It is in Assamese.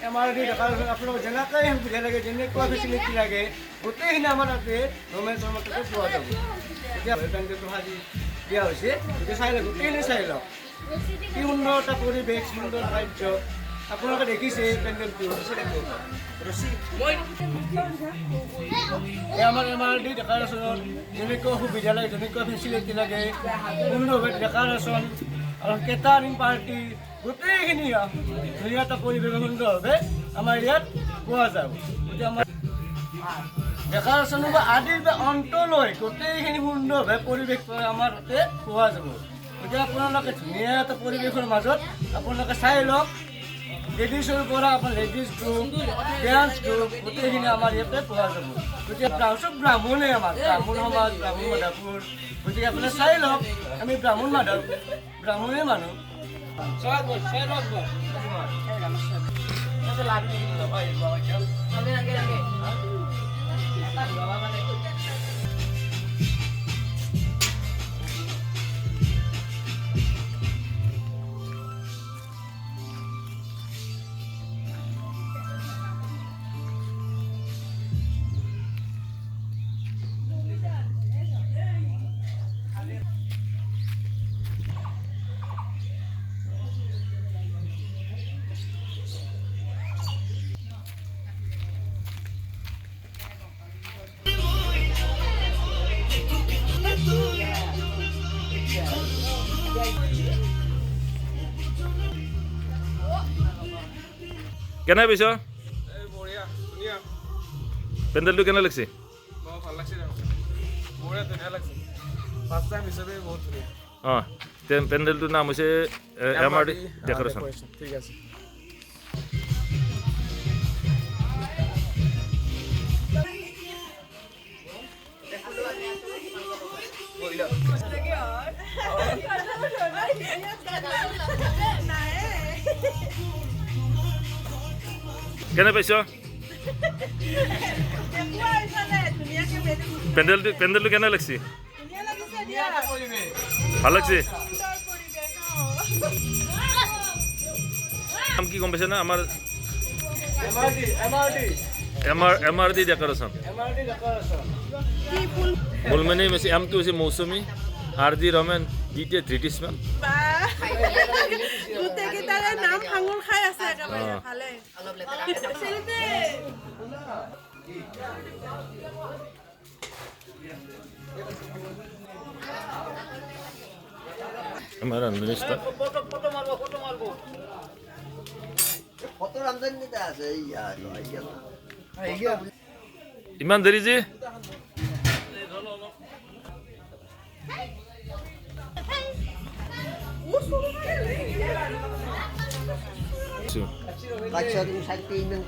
MRD আপোনালোক যেনেকৈ সুবিধা লাগে যেনেকুৱা ফেচিলিটি লাগে গোটেইখিনি আমাৰ তাতে গভৰ্ণমেণ্টৰ মতে পোৱা যাব। এতিয়া পেণ্ডেলটো সাজি দিয়া হৈছে, গতিকে চাই লওক, গোটেইখিনি চাই লওক কি সুন্দৰ এটা পৰিৱেশ, সুন্দৰ কাৰ্য আপোনালোকে দেখিছে পেণ্ডেলটো। এই আমাৰ MRD ডেকাৰেশ্যনত যেনেকুৱা সুবিধা লাগে, যেনেকুৱা ফেচিলিটি লাগে, সুন্দৰভাৱে ডেকাৰেশ্যন আৰু কেটাৰিং পাৰ্টি গোটেইখিনি ধুনীয়া এটা পৰিৱেশ সুন্দৰভাৱে আমাৰ ইয়াত পোৱা যাব। গতিকে আমাৰ ডেকাৰেশ্যনৰ পৰা আদিৰ পৰা অন্তলৈ গোটেইখিনি সুন্দৰভাৱে পৰিৱেশ আমাৰ তাতে পোৱা যাব। গতিকে আপোনালোকে ধুনীয়া এটা পৰিৱেশৰ মাজত আপোনালোকে চাই লওক, লেডিজৰ পৰা আপোনাৰ লেডিজ গ্ৰুপ, ডেন্স গ্ৰুপ গোটেইখিনি আমাৰ ইয়াতে পোৱা যাব। গতিকে চব ব্ৰাহ্মণে আমাৰ ব্ৰাহ্মণ সমাজ, ব্ৰাহ্মণ মাধৱপুৰ। গতিকে আপুনি চাই লওক, আমি ব্ৰাহ্মণে মানুহ। কেনে পাইছ বঢ়িয়া ধুনীয়া পেণ্ডেলটো? কেনে লাগছে? বহুত ভাল লাগছে, বঢ়িয়া ধুনীয়া লাগছে। ফাৰ্ষ্ট টাইম হিচাপে বহুত ধুনীয়া। অঁ, পেণ্ডেলটোৰ নাম হৈছে MRD ডেকৰেশ্যন। ঠিক আছে। কেনে পাইছ পেণ্ডেলটো? কেনে লাগছে? ভাল লাগছে। নাম কি গম পাইছে না? আমাৰ MRD ডেকৰেশ্যন। মূল মানে এমটো হৈছে মৌচুমী, RD ৰমেন, দ্বিতীয় ধৃতিষ্মান। গোটেইকেইটাৰে নাম সাঙুৰ খাই আছে একেবাৰে। ভালে আমাৰ মিনিষ্টাৰ ইমান দেৰি যে Kaca 'yung sa tingin ng